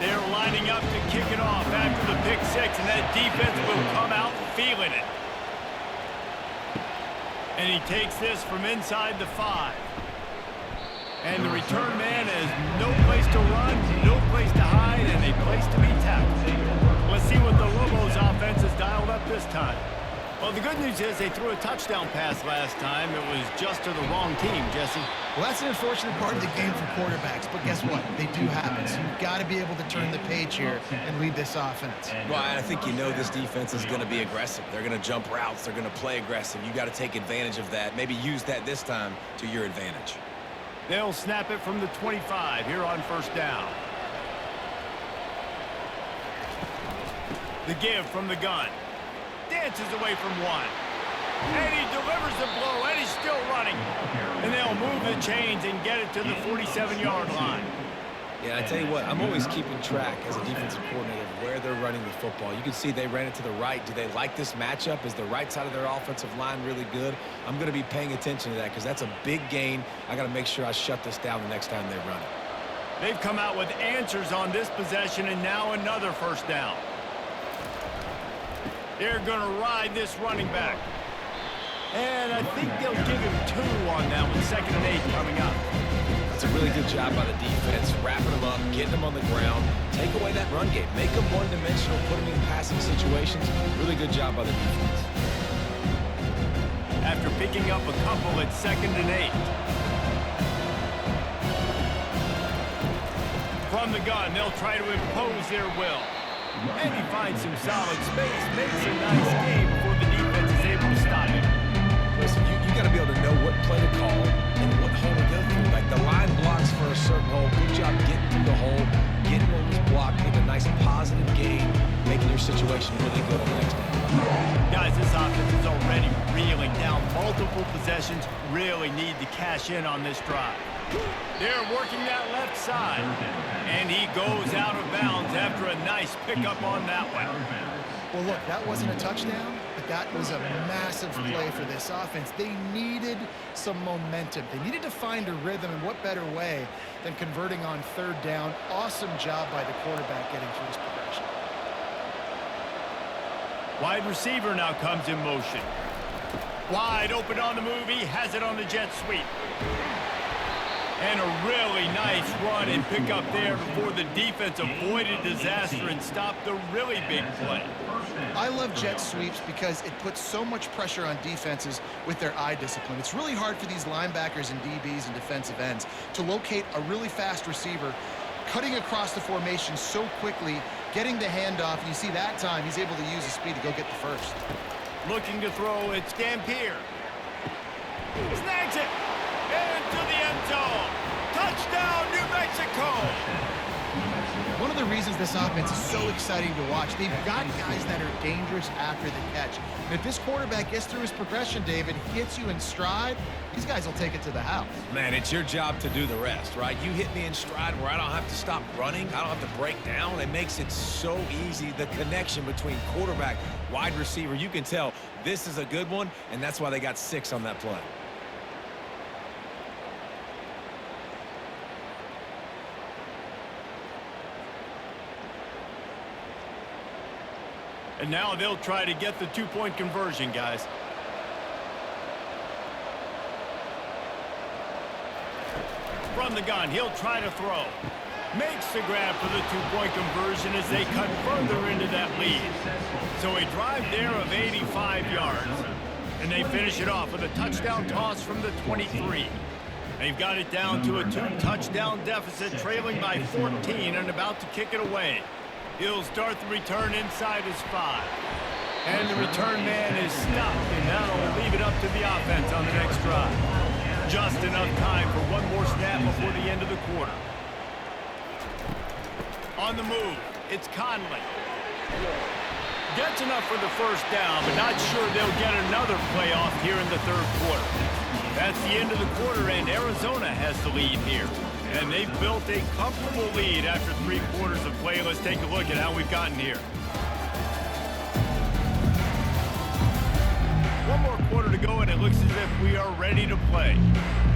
They're lining up to kick it off after the pick six, and that defense will come out feeling it. And he takes this from inside the 5. And the return man has no place to run, no place to hide, and a place to be tackled. Let's see what the Lobos offense has dialed up this time. Well, the good news is they threw a touchdown pass last time. It was just to the wrong team, Jesse. Well, that's an unfortunate part of the game for quarterbacks, but guess what? They do have it, so you've got to be able to turn the page here and lead this offense. Well, I think you know this defense is going to be aggressive. They're going to jump routes. They're going to play aggressive. You got to take advantage of that. Maybe use that this time to your advantage. They'll snap it from the 25 here on first down. The give from the gun. Dances away from one. And he delivers the blow, and he's still running. And they'll move the chains and get it to the 47-yard line. Yeah, I tell you what, I'm always keeping track as a defensive coordinator of where they're running the football. You can see they ran it to the right. Do they like this matchup? Is the right side of their offensive line really good? I'm going to be paying attention to that because that's a big gain. I got to make sure I shut this down the next time they run it. They've come out with answers on this possession, and now another first down. They're going to ride this running back. And I think they'll give him 2 on that one. 2nd and 8 coming up. That's a really good job by the defense, wrapping them up, getting them on the ground, take away that run game, make them one-dimensional, put them in passing situations. Really good job by the defense. After picking up a couple at 2nd and 8. From the gun, they'll try to impose their will. And he finds some solid space, makes a nice game before the defense is able to stop him. Listen, you got to be able to know what play to call and what hole to go through. Like the line blocks for a certain hole. Good job getting through the hole, getting what was blocked, getting a nice positive gain, making your situation really good on the next down. Guys, this offense is already reeling down. Multiple possessions, really need to cash in on this drive. They're working that left side. And he goes out of bounds after a nice pickup on that one. Well, look, that wasn't a touchdown, but that was a massive play for this offense. They needed some momentum. They needed to find a rhythm, and what better way than converting on 3rd down. Awesome job by the quarterback getting through his progression. Wide receiver now comes in motion. Wide open on the move. He has it on the jet sweep. And a really nice run and pick up there before the defense avoided disaster and stopped the really big play. I love jet sweeps because it puts so much pressure on defenses with their eye discipline. It's really hard for these linebackers and DBs and defensive ends to locate a really fast receiver, cutting across the formation so quickly, getting the handoff. And you see that time, he's able to use his speed to go get the first. Looking to throw, it's Dampier. Snags it. Into the end zone. Touchdown, New Mexico. One of the reasons this offense is so exciting to watch, they've got guys that are dangerous after the catch. And if this quarterback gets through his progression, David, hits you in stride, these guys will take it to the house. Man, it's your job to do the rest, right? You hit me in stride where I don't have to stop running. I don't have to break down. It makes it so easy. The connection between quarterback, wide receiver, you can tell this is a good one, and that's why they got 6 on that play. And now they'll try to get the 2-point conversion, guys. From the gun, he'll try to throw. Makes the grab for the 2-point conversion as they cut further into that lead. So a drive there of 85 yards. And they finish it off with a touchdown toss from the 23. They've got it down to a 2-touchdown deficit, trailing by 14 and about to kick it away. He'll start the return inside his 5. And the return man is stopped, and that'll leave it up to the offense on the next drive. Just enough time for one more snap before the end of the quarter. On the move, it's Conley. Gets enough for the first down, but not sure they'll get another playoff here in the 3rd quarter. That's the end of the quarter, and Arizona has the lead here. And they've built a comfortable lead after 3 quarters of play. Let's take a look at how we've gotten here. One more quarter to go, and it looks as if we are ready to play.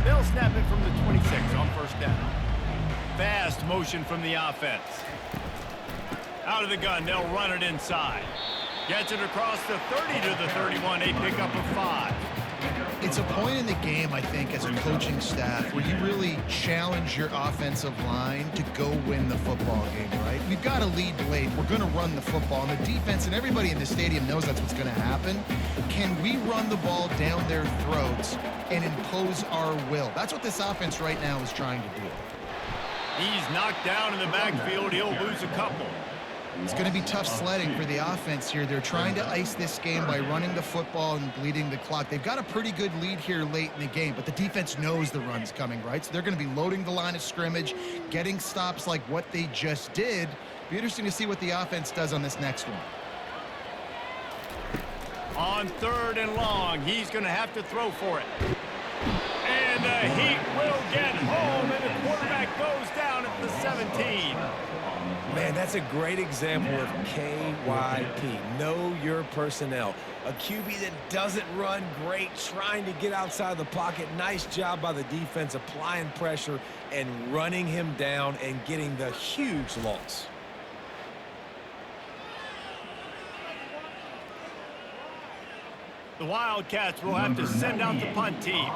They'll snap it from the 26 on first down. Fast motion from the offense. Out of the gun, they'll run it inside. Gets it across the 30 to the 31, a pickup of 5. It's a point in the game, I think, as a coaching staff where you really challenge your offensive line to go win the football game, right? We've got a lead late. We're going to run the football. And the defense and everybody in the stadium knows that's what's going to happen. Can we run the ball down their throats and impose our will? That's what this offense right now is trying to do. He's knocked down in the backfield. He'll lose a couple. It's going to be tough sledding for the offense here. They're trying to ice this game by running the football and bleeding the clock. They've got a pretty good lead here late in the game, but the defense knows the run's coming, right? So they're going to be loading the line of scrimmage, getting stops like what they just did. Be interesting to see what the offense does on this next one. On 3rd and long, he's going to have to throw for it. And the Heat will get home, and the quarterback goes down at the 17. Man, that's a great example of KYP. Know your personnel. A QB that doesn't run great, trying to get outside the pocket. Nice job by the defense applying pressure and running him down and getting the huge loss. The Wildcats will have to send out the punt team.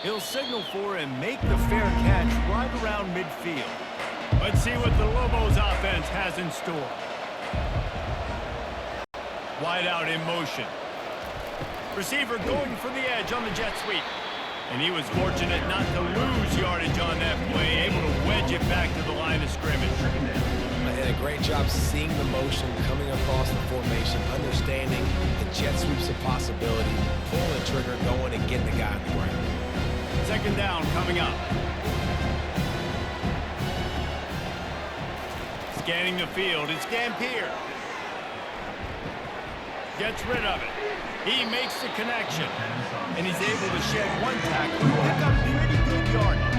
He'll signal for and make the fair catch right around midfield. Let's see what the Lobos offense has in store. Wide out in motion. Receiver going for the edge on the jet sweep. And he was fortunate not to lose yardage on that play, able to wedge it back to the line of scrimmage. And a great job seeing the motion coming across the formation, understanding the jet sweep's a possibility, pulling the trigger, going and getting the guy on the ground. 2nd down coming up. Scanning the field, it's Dampier. Gets rid of it. He makes the connection. And he's able to shed one tackle and pick up pretty good yardage.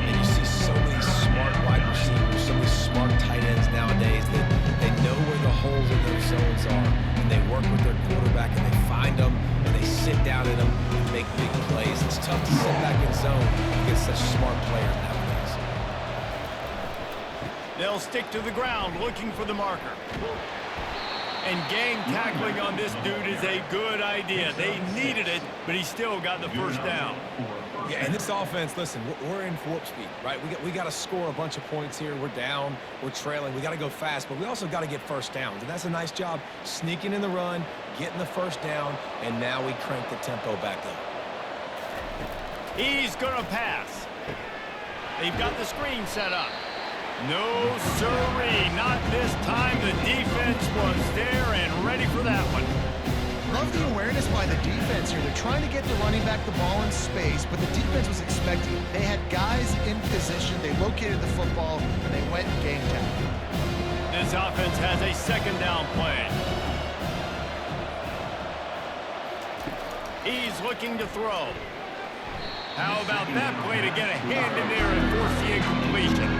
And you see so many smart wide receivers, so many smart tight ends nowadays that they know where the holes in their zones are. And they work with their quarterback and they find them and they sit down in them and make big plays. It's tough to sit back in zone against such smart players nowadays. They'll stick to the ground looking for the marker. And gang tackling on this dude is a good idea. They needed it, but he still got the 1st down. Yeah, and this offense, listen, we're in warp speed, right? We got to score a bunch of points here. We're down, we're trailing. We got to go fast, but we also got to get 1st downs. And that's a nice job sneaking in the run, getting the 1st down, and now we crank the tempo back up. He's going to pass. They've got the screen set up. No, sirree, not this time. The defense was there and ready for that one. Love the awareness by the defense here. They're trying to get the running back the ball in space, but the defense was expecting it. They had guys in position. They located the football, and they went and game tackled. This offense has a 2nd down play. He's looking to throw. How about that play to get a hand in there and force the incompletion?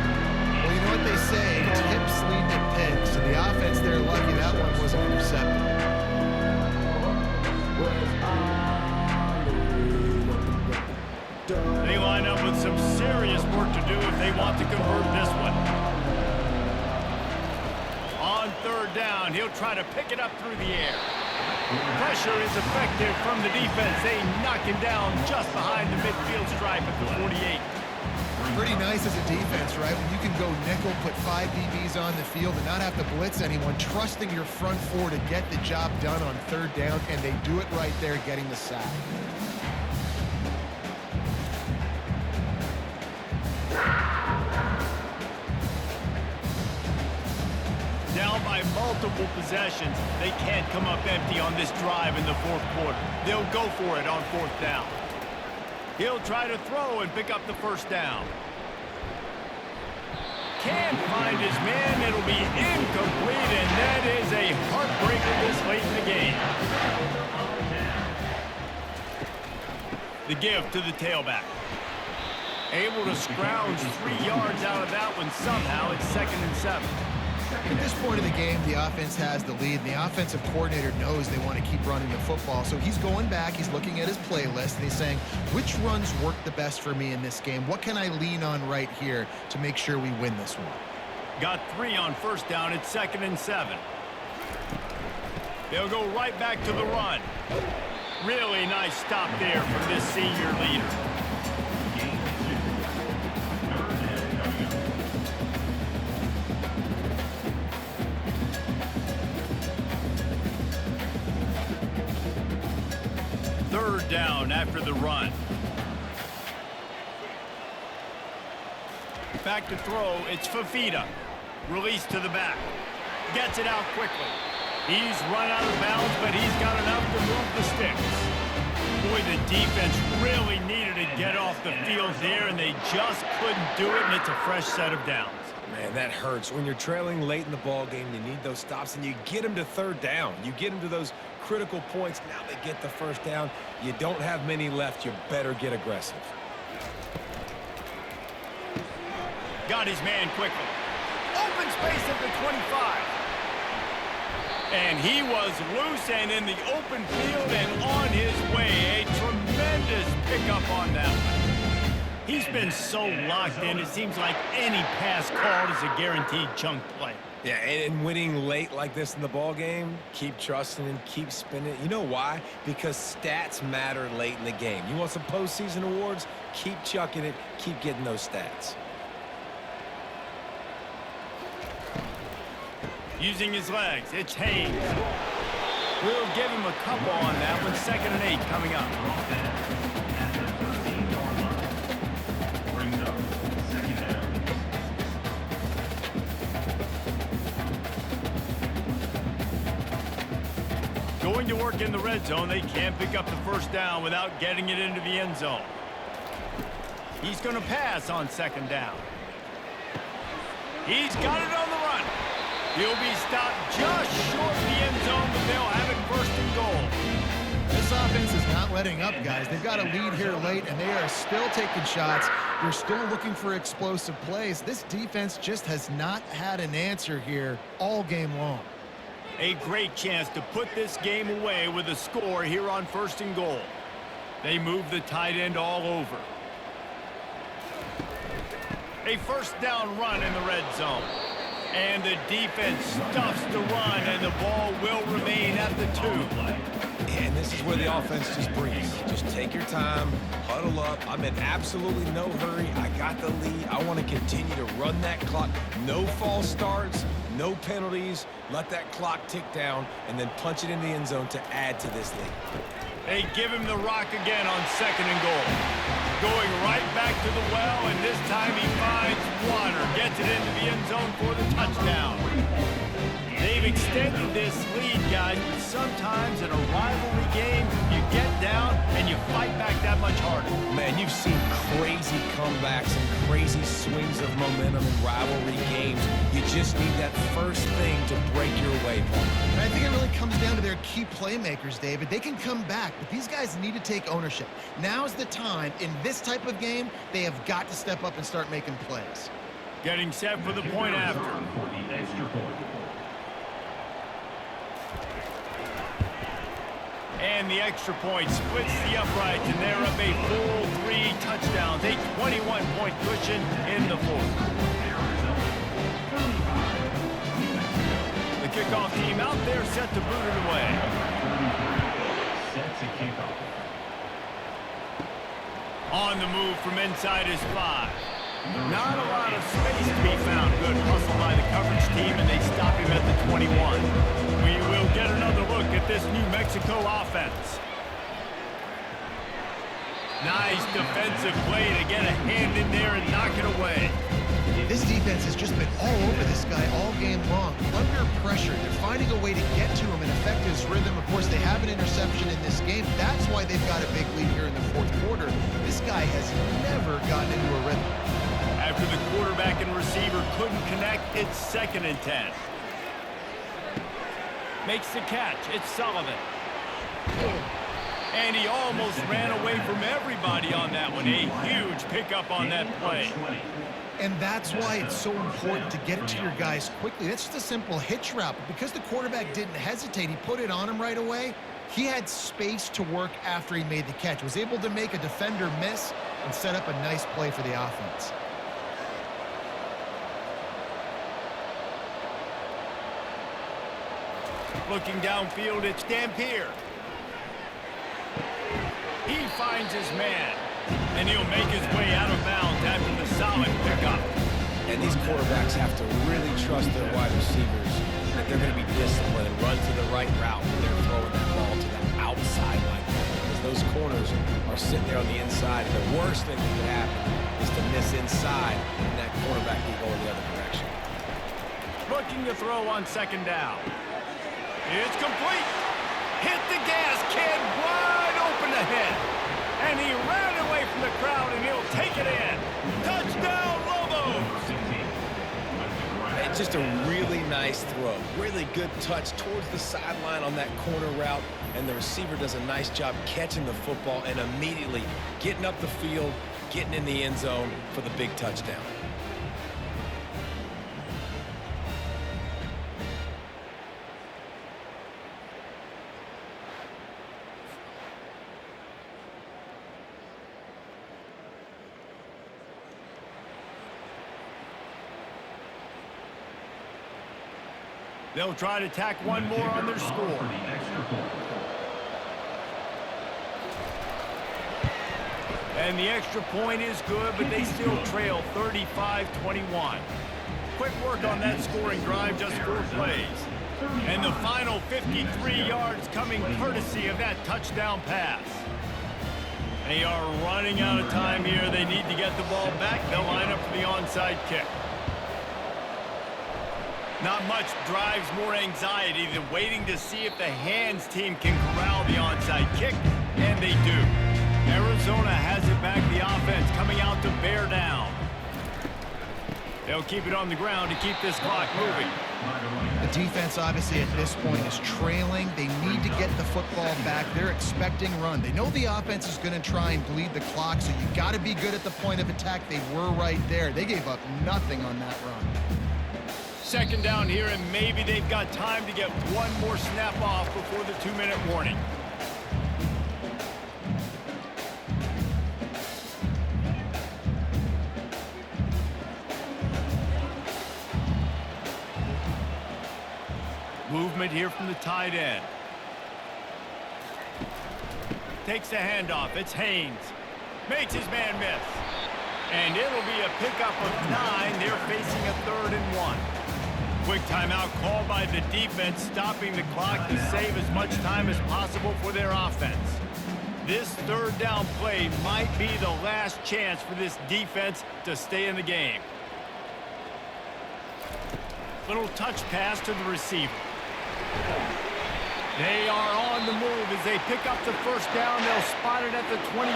Well, you know what they say, tips lead to picks, and the offense there lucky that one wasn't intercepted. They line up with some serious work to do if they want to convert this one. On 3rd down, he'll try to pick it up through the air. Pressure is effective from the defense. They knock him down just behind the midfield stripe at the 48. Pretty nice as a defense, right? When you can go nickel, put 5 DBs on the field and not have to blitz anyone, trusting your front 4 to get the job done on 3rd down, and they do it right there, getting the sack. Down by multiple possessions, they can't come up empty on this drive in the 4th quarter. They'll go for it on 4th down. He'll try to throw and pick up the 1st down. Can't find his man. It'll be incomplete, and that is a heartbreaker this late in the game. The give to the tailback. Able to scrounge 3 yards out of that one somehow. It's 2nd and 7. At this point of the game, the offense has the lead, and the offensive coordinator knows they want to keep running the football. So he's going back, he's looking at his playlist, and he's saying, which runs work the best for me in this game? What can I lean on right here to make sure we win this one? Got 3 on first down. It's 2nd and 7. They'll go right back to the run. Really nice stop there from this senior leader. Third down after the run. Back to throw, it's Fafita. Release to the back. Gets it out quickly. He's run out of bounds, but he's got enough to move the sticks. Boy, the defense really needed to get off the field there, and they just couldn't do it, and it's a fresh set of downs. Man, that hurts. When you're trailing late in the ball game, you need those stops, and you get them to third down. You get them to those critical points. Now they get the first down. You don't have many left. You better get aggressive. Got his man quickly. Open space at the 25. And he was loose and in the open field and on his way. A tremendous pickup on that one. He's been so locked in, it seems like any pass called is a guaranteed chunk play. Yeah, and winning late like this in the ball game, keep trusting and keep spinning. You know why? Because stats matter late in the game. You want some postseason awards? Keep chucking it. Keep getting those stats. Using his legs, it's Haynes. We'll give him a couple on that one. 2nd and 8 coming up. Going to work in the red zone. They can't pick up the first down without getting it into the end zone. He's going to pass on 2nd down. He's got it on the run. He'll be stopped just short of the end zone, but they'll have it 1st and goal. This offense is not letting up, guys. They've got a lead here late, and they are still taking shots. They're still looking for explosive plays. This defense just has not had an answer here all game long. A great chance to put this game away with a score here on 1st and goal. They move the tight end all over. A first down run in the red zone. And the defense stuffs the run, and the ball will remain at the 2. And this is where the offense just breathes. Just take your time, huddle up. I'm in absolutely no hurry. I got the lead. I want to continue to run that clock. No false starts, no penalties. Let that clock tick down, and then punch it in the end zone to add to this lead. They give him the rock again on 2nd and goal. Going right back to the well, and this time he finds water. Gets it into the end zone for the touchdown. They've extended this lead, guys, but sometimes in a rivalry game, you get down and you fight back that much harder. Man, you've seen crazy comebacks and crazy swings of momentum in rivalry games. You just need that first thing to break your way, Paul. And I think it really comes down to their key playmakers, David. They can come back, but these guys need to take ownership. Now's the time. In this type of game, they have got to step up and start making plays. Getting set for the point after. And the extra point splits the uprights, and they're up a full 3 touchdowns, a 21-point cushion in the 4th. The kickoff team out there set to boot it away. Set to kick off. On the move from inside his 5. Not a lot of space to be found. Good hustle by the coverage team, and they stop him at the 21. We will get another look at this New Mexico offense. Nice defensive play to get a hand in there and knock it away. This defense has just been all over this guy all game long. Under pressure, they're finding a way to get to him and affect his rhythm. Of course, they have an interception in this game. That's why they've got a big lead here in the 4th quarter. This guy has never gotten into a rhythm. After the quarterback and receiver couldn't connect, it's 2nd and 10. Makes the catch. It's Sullivan. And he almost ran away from everybody on that one. A huge pickup on that play. And that's why it's so important to get it to your guys quickly. That's just a simple hitch route. But because the quarterback didn't hesitate, he put it on him right away. He had space to work after he made the catch. Was able to make a defender miss and set up a nice play for the offense. Looking downfield, it's Dampier. He finds his man, and he'll make his way out of bounds after the solid pickup. And these quarterbacks have to really trust their wide receivers that they're going to be disciplined and run to the right route when they're throwing that ball to the outside like that. Because those corners are sitting there on the inside, and the worst thing that could happen is to miss inside, and that quarterback can go in the other direction. Looking to throw on second down. It's complete. Hit the gas, kid, wide open ahead. And he ran away from the crowd, and he'll take it in. Touchdown, Lobos! It's just a really nice throw. Really good touch towards the sideline on that corner route, and the receiver does a nice job catching the football and immediately getting up the field, getting in the end zone for the big touchdown. They'll try to tack one more on their score. And the extra point is good, but they still trail 35-21. Quick work on that scoring drive, just 4 plays. And the final 53 yards coming courtesy of that touchdown pass. They are running out of time here. They need to get the ball back. They'll line up for the onside kick. Not much drives more anxiety than waiting to see if the hands team can corral the onside kick, and they do. Arizona has it back, the offense coming out to bear down. They'll keep it on the ground to keep this clock moving. The defense, obviously, at this point is trailing. They need to get the football back. They're expecting run. They know the offense is going to try and bleed the clock, so you got to be good at the point of attack. They were right there. They gave up nothing on that run. Second down here, and maybe they've got time to get one more snap off before the 2-minute warning. Movement here from the tight end. Takes the handoff. It's Haynes. Makes his man miss. And it'll be a pickup of 9. They're facing a 3rd and 1. Quick timeout called by the defense, stopping the clock to save as much time as possible for their offense. This 3rd down play might be the last chance for this defense to stay in the game. Little touch pass to the receiver. They are on the move as they pick up the 1st down. They'll spot it at the 28.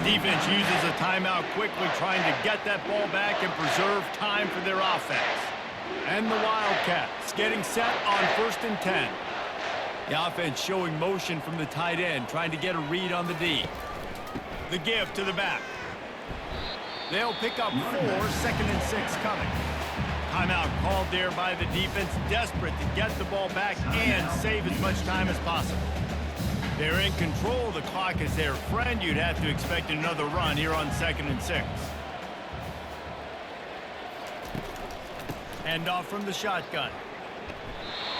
Defense uses a timeout quickly, trying to get that ball back and preserve time for their offense. And the Wildcats getting set on 1st and 10. The offense showing motion from the tight end, trying to get a read on the D. The give to the back. They'll pick up 4, 2nd and 6 coming. Timeout called there by the defense, desperate to get the ball back and save as much time as possible. They're in control. The clock is their friend. You'd have to expect another run here on 2nd and 6. Handoff from the shotgun.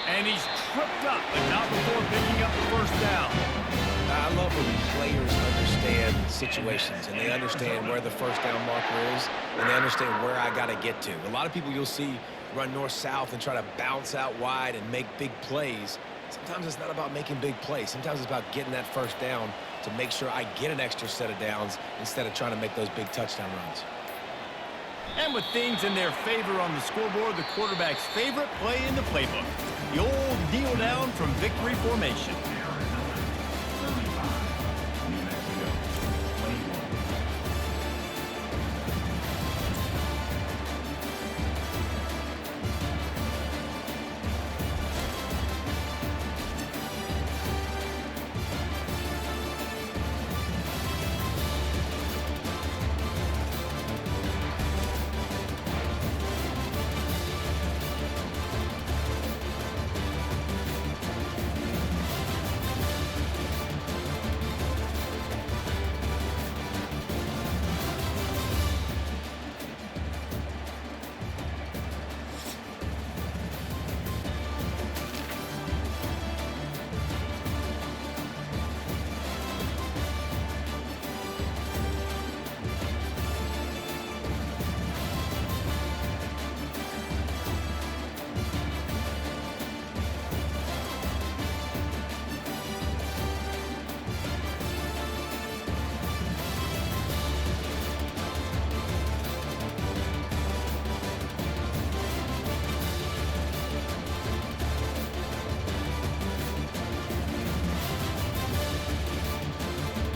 And he's tripped up, but not before picking up the 1st down. I love when players understand situations and they understand where the 1st down marker is and they understand where I got to get to. A lot of people you'll see run north-south and try to bounce out wide and make big plays. Sometimes it's not about making big plays. Sometimes it's about getting that 1st down to make sure I get an extra set of downs instead of trying to make those big touchdown runs. And with things in their favor on the scoreboard, the quarterback's favorite play in the playbook, the old kneel down from victory formation.